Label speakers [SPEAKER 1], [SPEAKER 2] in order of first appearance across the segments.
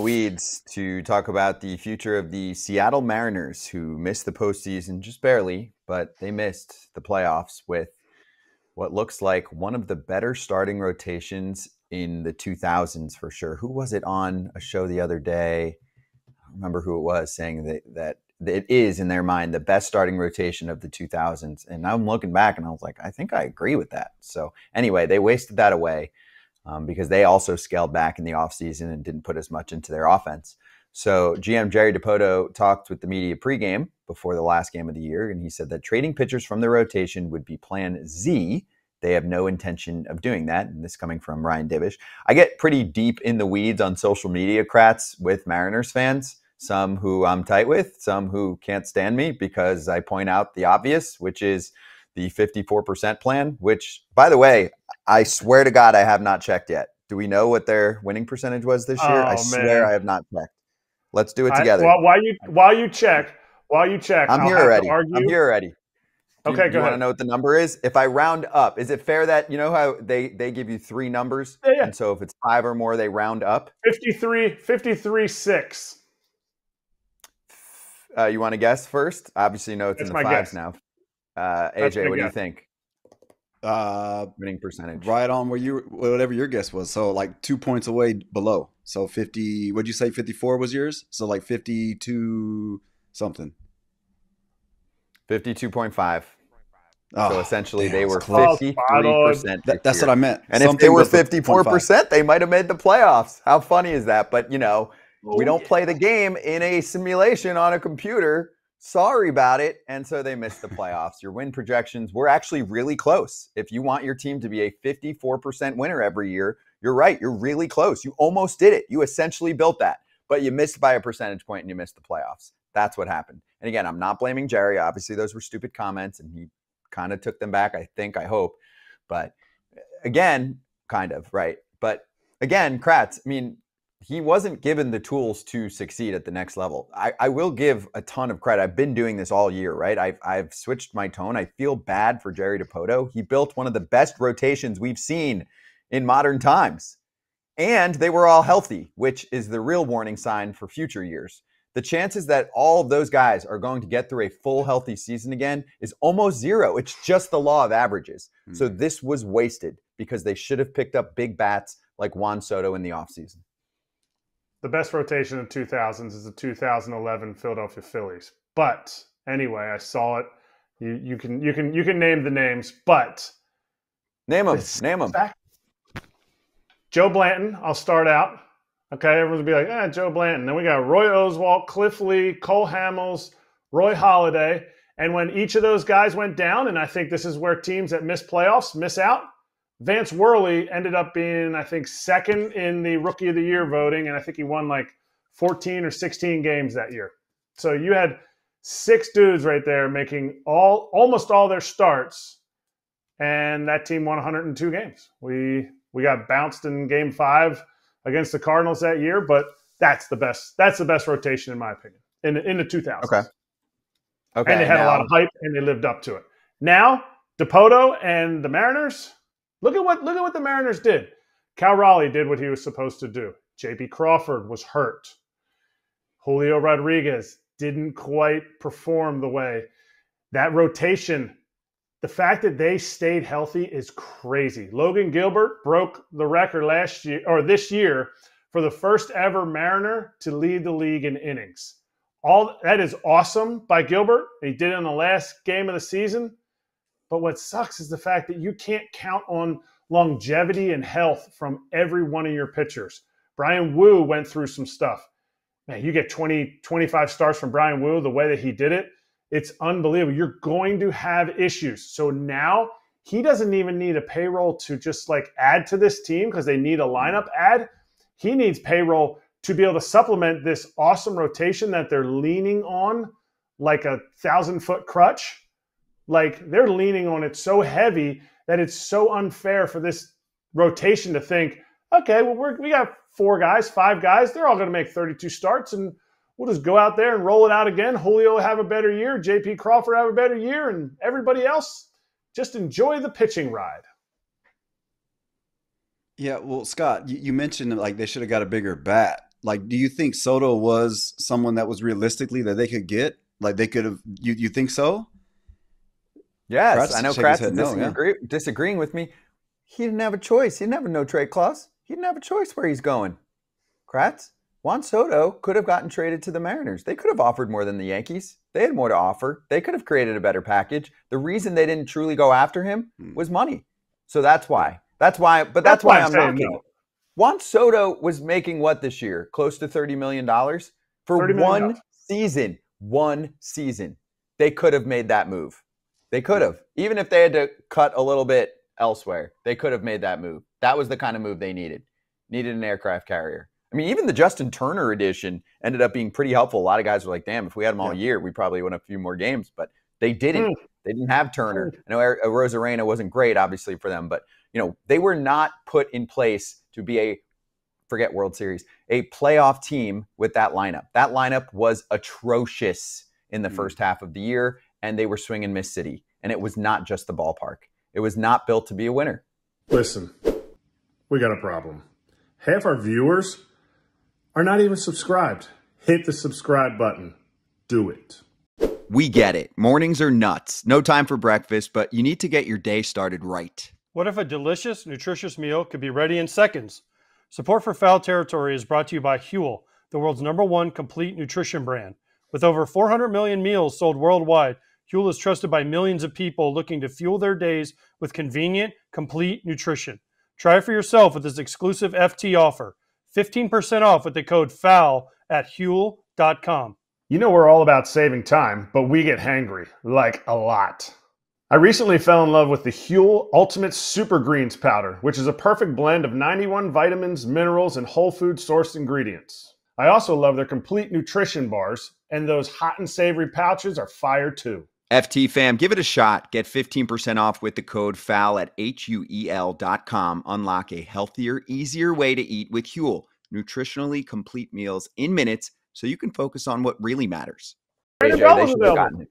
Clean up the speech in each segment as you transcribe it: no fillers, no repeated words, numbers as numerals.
[SPEAKER 1] weeds to talk about the future of the Seattle Mariners, who missed the postseason just barely, but they missed the playoffs with what looks like one of the better starting rotations in the 2000s for sure. Who was it on a show the other day? I don't remember who it was, saying that it is, in their mind, the best starting rotation of the 2000s. And I'm looking back and I was like, I think I agree with that. So anyway, they wasted that away because they also scaled back in the offseason and didn't put as much into their offense. So GM Jerry Dipoto talked with the media pregame before the last game of the year, and he said that trading pitchers from the rotation would be plan Z. They have no intention of doing that. And this coming from Ryan Divish. I get pretty deep in the weeds on social media, Kratz, with Mariners fans. Some who I'm tight with, some who can't stand me because I point out the obvious, which is the 54% plan, which, by the way, I swear to God, I have not checked yet. Do we know what their winning percentage was this year? I swear I have not checked. Let's do it together.
[SPEAKER 2] While you check,
[SPEAKER 1] I'm here already. I'm here already.
[SPEAKER 2] Okay, go ahead.
[SPEAKER 1] You want to know what the number is? If I round up, is it fair that, you know how they give you three numbers?
[SPEAKER 2] Yeah.
[SPEAKER 1] And so if it's 5 or more, they round up?
[SPEAKER 2] 53-6.
[SPEAKER 1] You want to guess first? Obviously, you know it's in the 5s now. AJ, what do you think? Winning percentage.
[SPEAKER 3] Right on whatever your guess was. So like 2 points away below. So 50, what'd you say 54 was yours? So like 52 something.
[SPEAKER 1] 52.5.
[SPEAKER 3] Oh,
[SPEAKER 1] so essentially
[SPEAKER 3] damn,
[SPEAKER 1] they were 53%.
[SPEAKER 3] That's what I meant.
[SPEAKER 1] And if they were 54%, they might have made the playoffs. How funny is that? But, you know, we don't play the game in a simulation on a computer. Sorry about it. And so they missed the playoffs. Your win projections were actually really close. If you want your team to be a 54% winner every year, you're right. You're really close. You almost did it. You essentially built that, but you missed by a percentage point and you missed the playoffs. That's what happened. And again, I'm not blaming Jerry. Obviously, those were stupid comments and he kind of took them back, I hope. But again, kind of, right? But again, Kratz, I mean, he wasn't given the tools to succeed at the next level. I will give a ton of credit. I've been doing this all year, right? I've switched my tone. I feel bad for Jerry Dipoto. He built one of the best rotations we've seen in modern times. And they were all healthy, which is the real warning sign for future years. The chances that all of those guys are going to get through a full healthy season again is almost zero. It's just the law of averages. Mm-hmm. So this was wasted because they should have picked up big bats like Juan Soto in the offseason.
[SPEAKER 2] The best rotation of 2000s is the 2011 Philadelphia Phillies. But anyway, I saw it. You can name the names, but
[SPEAKER 1] name them.
[SPEAKER 2] Joe Blanton. I'll start out. Okay, everyone's gonna be like, Joe Blanton. Then we got Roy Oswalt, Cliff Lee, Cole Hamels, Roy Halladay. And when each of those guys went down, and I think this is where teams that miss playoffs miss out, Vance Worley ended up being, I think, second in the Rookie of the Year voting, and I think he won like 14 or 16 games that year. So you had 6 dudes right there making almost all their starts, and that team won 102 games. We got bounced in Game 5 against the Cardinals that year, but that's the best. That's the best rotation in my opinion in the 2000s.
[SPEAKER 1] Okay.
[SPEAKER 2] And they had a lot of hype, and they lived up to it. Now, Dipoto and the Mariners. Look at what the Mariners did. Cal Raleigh did what he was supposed to do. J.P. Crawford was hurt. Julio Rodriguez didn't quite perform the way. That rotation, the fact that they stayed healthy is crazy. Logan Gilbert broke the record this year for the first ever Mariner to lead the league in innings. All that is awesome by Gilbert. He did it in the last game of the season. But what sucks is the fact that you can't count on longevity and health from every one of your pitchers. Brian Wu went through some stuff. Man, you get 20, 25 starts from Brian Wu, the way that he did it, it's unbelievable. You're going to have issues. So now he doesn't even need a payroll to just like add to this team because they need a lineup add. He needs payroll to be able to supplement this awesome rotation that they're leaning on like a 1,000-foot crutch. Like they're leaning on it so heavy that it's so unfair for this rotation to think, okay, well, we got 4 guys, 5 guys. They're all going to make 32 starts, and we'll just go out there and roll it out again. Julio will have a better year. J.P. Crawford have a better year, and everybody else just enjoy the pitching ride.
[SPEAKER 3] Yeah, well, Scott, you mentioned like they should have got a bigger bat. like, do you think Soto was someone that was realistically that they could get? Like they could have, you think so?
[SPEAKER 1] Yes,
[SPEAKER 3] Kratz
[SPEAKER 1] I know
[SPEAKER 3] shake his
[SPEAKER 1] Kratz is
[SPEAKER 3] head
[SPEAKER 1] disagreeing with me. He didn't have a choice. He didn't have a no-trade clause. He didn't have a choice where he's going. Kratz, Juan Soto could have gotten traded to the Mariners. They could have offered more than the Yankees. They had more to offer. They could have created a better package. The reason they didn't truly go after him was money. So that's why. That's why I'm knocking it. Juan Soto was making what this year? Close to $30 million for one season. One season. They could have made that move. They could have. Even if they had to cut a little bit elsewhere, they could have made that move. That was the kind of move they needed. Needed an aircraft carrier. I mean, even the Justin Turner edition ended up being pretty helpful. A lot of guys were like, damn, if we had him all year, we probably win a few more games. But they didn't. They didn't have Turner. I know Rosarena wasn't great, obviously, for them. But, they were not put in place to be forget World Series, a playoff team with that lineup. That lineup was atrocious in the first half of the year, and they were swinging Miss City. And it was not just the ballpark. It was not built to be a winner.
[SPEAKER 2] Listen, we got a problem. Half our viewers are not even subscribed. Hit the subscribe button. Do it.
[SPEAKER 1] We get it. Mornings are nuts. No time for breakfast, but you need to get your day started right.
[SPEAKER 4] What if a delicious, nutritious meal could be ready in seconds? Support for Foul Territory is brought to you by Huel, the world's #1 complete nutrition brand. With over 400 million meals sold worldwide, Huel is trusted by millions of people looking to fuel their days with convenient, complete nutrition. Try it for yourself with this exclusive FT offer. 15% off with the code FOUL at Huel.com.
[SPEAKER 2] We're all about saving time, but we get hangry, like a lot. I recently fell in love with the Huel Ultimate Super Greens Powder, which is a perfect blend of 91 vitamins, minerals, and whole food sourced ingredients. I also love their complete nutrition bars, and those hot and savory pouches are fire too.
[SPEAKER 1] FT fam, give it a shot. Get 15% off with the code FOUL at HUEL.com. Unlock a healthier, easier way to eat with Huel. Nutritionally complete meals in minutes so you can focus on what really matters.
[SPEAKER 2] Brandon Belt was available.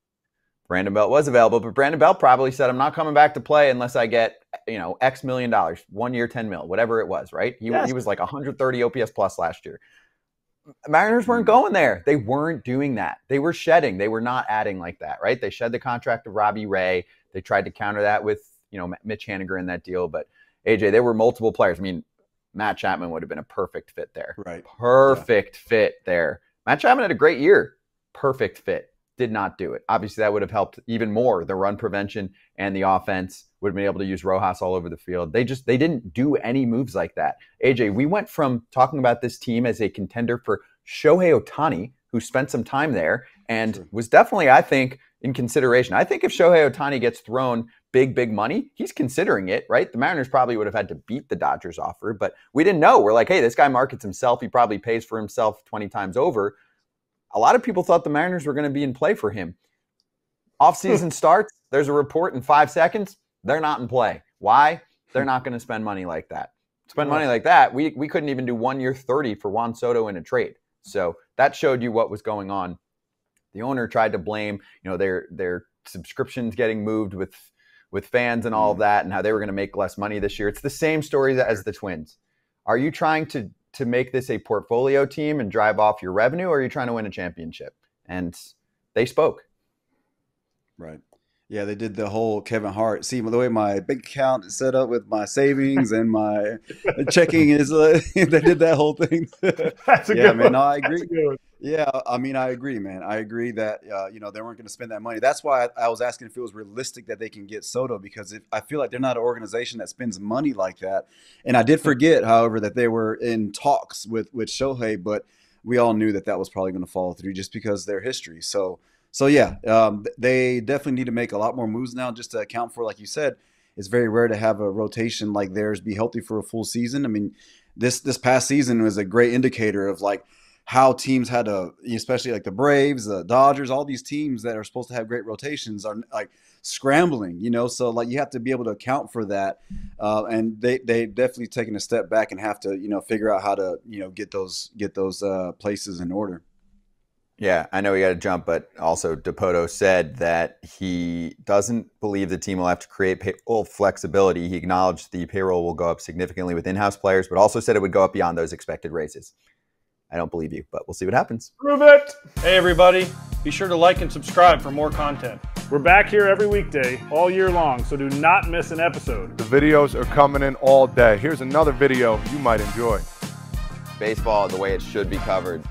[SPEAKER 1] Brandon Belt was available, but Brandon Belt probably said, I'm not coming back to play unless I get, X million dollars, 1 year, 10 mil, whatever it was, right? He was like 130 OPS plus last year. Mariners weren't going there. They weren't doing that. They were shedding. They were not adding like that, right? They shed the contract of Robbie Ray. They tried to counter that with, Mitch Haniger in that deal. But AJ, there were multiple players. I mean, Matt Chapman would have been a perfect fit there.
[SPEAKER 3] Right.
[SPEAKER 1] Perfect fit there. Matt Chapman had a great year. Perfect fit. Did not do it. Obviously, that would have helped even more. The run prevention and the offense would have been able to use Rojas all over the field. They didn't do any moves like that. AJ, we went from talking about this team as a contender for Shohei Ohtani, who spent some time there and was definitely, I think, in consideration. I think if Shohei Ohtani gets thrown big money, he's considering it, right? The Mariners probably would have had to beat the Dodgers offer, but we didn't know. We're like, hey, this guy markets himself. He probably pays for himself 20 times over. A lot of people thought the Mariners were going to be in play for him. Offseason starts. There's a report in 5 seconds. They're not in play. Why? They're not going to spend money like that. Spend money like that. We couldn't even do 1 year 30 for Juan Soto in a trade. So that showed you what was going on. The owner tried to blame, their subscriptions getting moved with fans and all of that, and how they were going to make less money this year. It's the same story as the Twins. Are you trying to make this a portfolio team and drive off your revenue, or are you trying to win a championship? And they spoke.
[SPEAKER 3] Right. Yeah, they did the whole Kevin Hart. See, the way my bank account is set up with my savings and my checking is, they did that whole thing.
[SPEAKER 2] That's a good one.
[SPEAKER 3] No, I agree. Yeah, I mean, I agree, man. I agree that, they weren't going to spend that money. That's why I was asking if it was realistic that they can get Soto, because I feel like they're not an organization that spends money like that. And I did forget, however, that they were in talks with Shohei, but we all knew that was probably going to fall through just because of their history. So yeah, they definitely need to make a lot more moves now just to account for, like you said, it's very rare to have a rotation like theirs be healthy for a full season. I mean, this past season was a great indicator of like how teams had to, especially like the Braves, the Dodgers, all these teams that are supposed to have great rotations are like scrambling, so like you have to be able to account for that. And they definitely taken a step back and have to, figure out how to, get those places in order.
[SPEAKER 1] Yeah, I know we got to jump, but also Dipoto said that he doesn't believe the team will have to create payroll flexibility. He acknowledged the payroll will go up significantly with in-house players, but also said it would go up beyond those expected raises. I don't believe you, but we'll see what happens.
[SPEAKER 2] Prove it.
[SPEAKER 4] Hey, everybody. Be sure to like and subscribe for more content.
[SPEAKER 2] We're back here every weekday, all year long, so do not miss an episode.
[SPEAKER 5] The videos are coming in all day. Here's another video you might enjoy.
[SPEAKER 1] Baseball the way it should be covered.